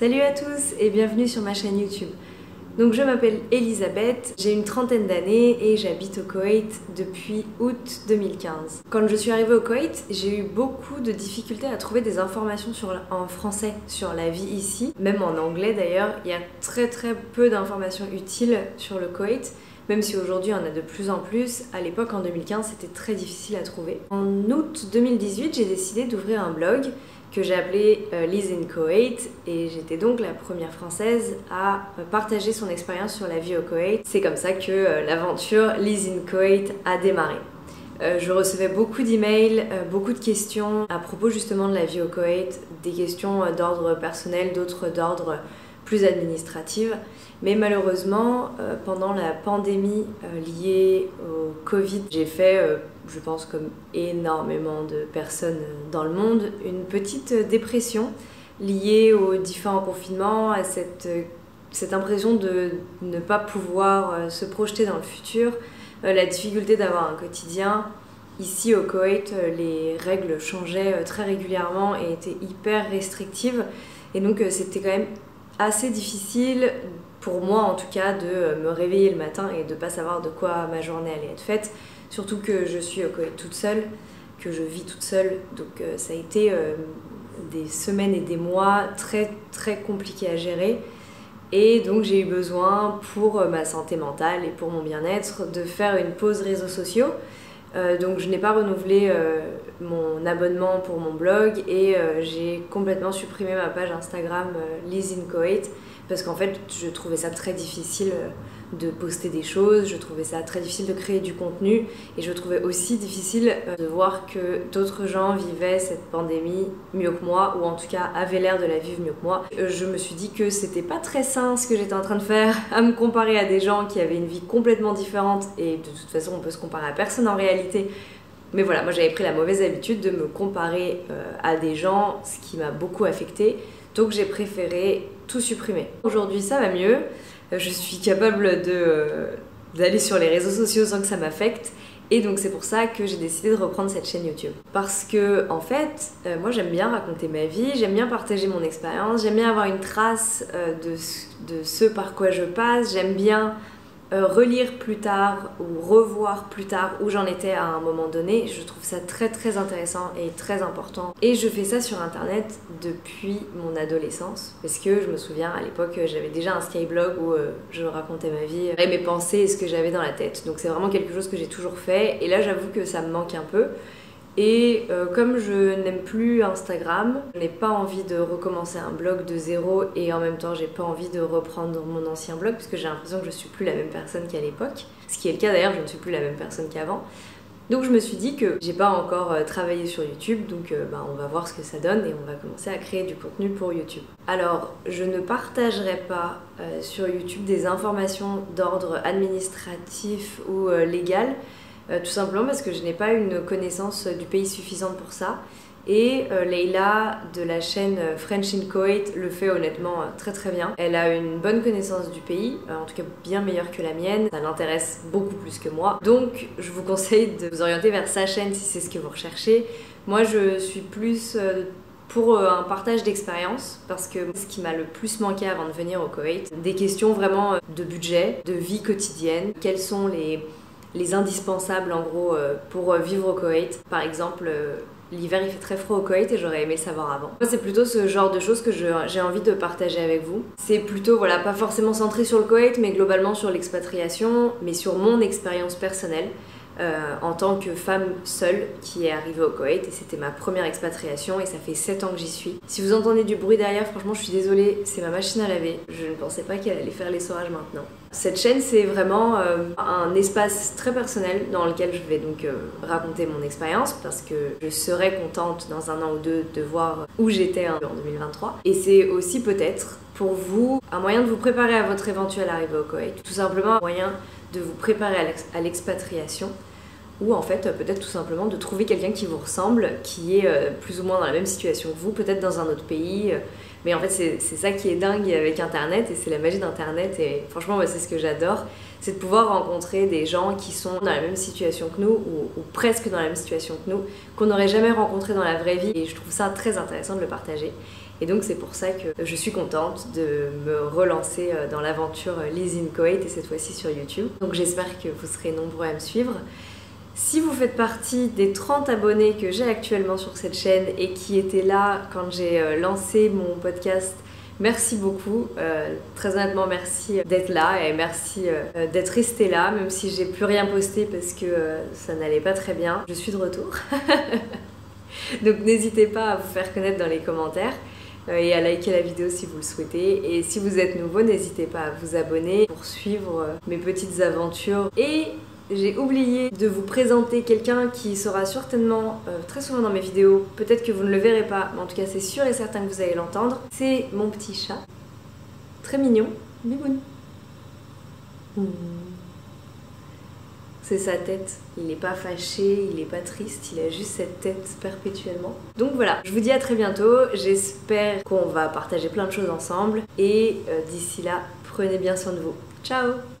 Salut à tous et bienvenue sur ma chaîne YouTube. Donc je m'appelle Elisabeth, j'ai une trentaine d'années et j'habite au Koweït depuis août 2015. Quand je suis arrivée au Koweït, j'ai eu beaucoup de difficultés à trouver des informations en français sur la vie ici, même en anglais d'ailleurs. Il y a très peu d'informations utiles sur le Koweït, même si aujourd'hui on en a de plus en plus. À l'époque, en 2015, c'était très difficile à trouver. En août 2018, j'ai décidé d'ouvrir un blog que j'ai appelé Liz in Koweït, et j'étais donc la première française à partager son expérience sur la vie au Koweït. C'est comme ça que l'aventure Liz in Koweït a démarré. Je recevais beaucoup d'emails, beaucoup de questions à propos justement de la vie au Koweït, des questions d'ordre personnel, d'autres d'ordre plus administratif. Mais malheureusement, pendant la pandémie liée au Covid, j'ai fait, je pense comme énormément de personnes dans le monde, une petite dépression liée aux différents confinements, à cette impression de ne pas pouvoir se projeter dans le futur, la difficulté d'avoir un quotidien. Ici au Koweït, les règles changeaient très régulièrement et étaient hyper restrictives, et donc c'était quand même assez difficile, pour moi en tout cas, de me réveiller le matin et de ne pas savoir de quoi ma journée allait être faite. Surtout que je suis au Koweït toute seule, que je vis toute seule, donc ça a été des semaines et des mois très compliqués à gérer. Et donc j'ai eu besoin, pour ma santé mentale et pour mon bien-être, de faire une pause réseaux sociaux. Donc je n'ai pas renouvelé mon abonnement pour mon blog, et j'ai complètement supprimé ma page Instagram Liz in Koweït, parce qu'en fait je trouvais ça très difficile de poster des choses, je trouvais ça très difficile de créer du contenu, et je trouvais aussi difficile de voir que d'autres gens vivaient cette pandémie mieux que moi, ou en tout cas avaient l'air de la vivre mieux que moi. Je me suis dit que c'était pas très sain ce que j'étais en train de faire, à me comparer à des gens qui avaient une vie complètement différente, et de toute façon on peut se comparer à personne en réalité. Mais voilà, moi j'avais pris la mauvaise habitude de me comparer à des gens, ce qui m'a beaucoup affectée, donc j'ai préféré tout supprimer. Aujourd'hui ça va mieux. Je suis capable d'aller sur les réseaux sociaux sans que ça m'affecte, et donc c'est pour ça que j'ai décidé de reprendre cette chaîne YouTube. Parce que en fait, moi j'aime bien raconter ma vie, j'aime bien partager mon expérience, j'aime bien avoir une trace de ce par quoi je passe, j'aime bien relire plus tard ou revoir plus tard où j'en étais à un moment donné. Je trouve ça très intéressant et très important, et je fais ça sur internet depuis mon adolescence, parce que je me souviens à l'époque j'avais déjà un skyblog où je racontais ma vie et mes pensées et ce que j'avais dans la tête, donc c'est vraiment quelque chose que j'ai toujours fait, et là j'avoue que ça me manque un peu. Et comme je n'aime plus Instagram, je n'ai pas envie de recommencer un blog de zéro, et en même temps j'ai pas envie de reprendre mon ancien blog, parce que j'ai l'impression que je suis plus la même personne qu'à l'époque, ce qui est le cas d'ailleurs, je ne suis plus la même personne qu'avant. Donc je me suis dit que j'ai pas encore travaillé sur YouTube, donc on va voir ce que ça donne, et on va commencer à créer du contenu pour YouTube. Alors je ne partagerai pas sur YouTube des informations d'ordre administratif ou légal, tout simplement parce que je n'ai pas une connaissance du pays suffisante pour ça, et Leila de la chaîne French in Koweït le fait honnêtement très bien. Elle a une bonne connaissance du pays, en tout cas bien meilleure que la mienne, ça l'intéresse beaucoup plus que moi, donc je vous conseille de vous orienter vers sa chaîne si c'est ce que vous recherchez. Moi je suis plus pour un partage d'expérience, parce que ce qui m'a le plus manqué avant de venir au Koweït, des questions vraiment de budget, de vie quotidienne, quels sont les indispensables en gros pour vivre au Koweït. Par exemple, l'hiver il fait très froid au Koweït, et j'aurais aimé le savoir avant. Moi c'est plutôt ce genre de choses que j'ai envie de partager avec vous. C'est plutôt, voilà, pas forcément centré sur le Koweït, mais globalement sur l'expatriation, mais sur mon expérience personnelle en tant que femme seule qui est arrivée au Koweït, et c'était ma première expatriation, et ça fait 7 ans que j'y suis. Si vous entendez du bruit derrière, franchement je suis désolée, c'est ma machine à laver. Je ne pensais pas qu'elle allait faire l'essorage maintenant. Cette chaîne c'est vraiment un espace très personnel dans lequel je vais donc raconter mon expérience, parce que je serais contente dans un an ou deux de voir où j'étais en 2023. Et c'est aussi peut-être pour vous un moyen de vous préparer à votre éventuelle arrivée au Koweït, tout simplement un moyen de vous préparer à l'expatriation, ou en fait peut-être tout simplement de trouver quelqu'un qui vous ressemble, qui est plus ou moins dans la même situation que vous, peut-être dans un autre pays. Mais en fait c'est ça qui est dingue avec internet, et c'est la magie d'internet, et franchement moi c'est ce que j'adore, c'est de pouvoir rencontrer des gens qui sont dans la même situation que nous, ou presque dans la même situation que nous, qu'on n'aurait jamais rencontré dans la vraie vie, et je trouve ça très intéressant de le partager. Et donc c'est pour ça que je suis contente de me relancer dans l'aventure Liz in Koweït et cette fois-ci sur YouTube. Donc j'espère que vous serez nombreux à me suivre. Si vous faites partie des 30 abonnés que j'ai actuellement sur cette chaîne et qui étaient là quand j'ai lancé mon podcast, merci beaucoup, très honnêtement merci d'être là et merci d'être resté là, même si j'ai plus rien posté parce que ça n'allait pas très bien. Je suis de retour. Donc n'hésitez pas à vous faire connaître dans les commentaires et à liker la vidéo si vous le souhaitez. Et si vous êtes nouveau, n'hésitez pas à vous abonner pour suivre mes petites aventures. Et j'ai oublié de vous présenter quelqu'un qui sera certainement très souvent dans mes vidéos. Peut-être que vous ne le verrez pas, mais en tout cas c'est sûr et certain que vous allez l'entendre. C'est mon petit chat. Très mignon. Biboun. C'est sa tête. Il n'est pas fâché, il n'est pas triste, il a juste cette tête perpétuellement. Donc voilà, je vous dis à très bientôt. J'espère qu'on va partager plein de choses ensemble. Et d'ici là, prenez bien soin de vous. Ciao!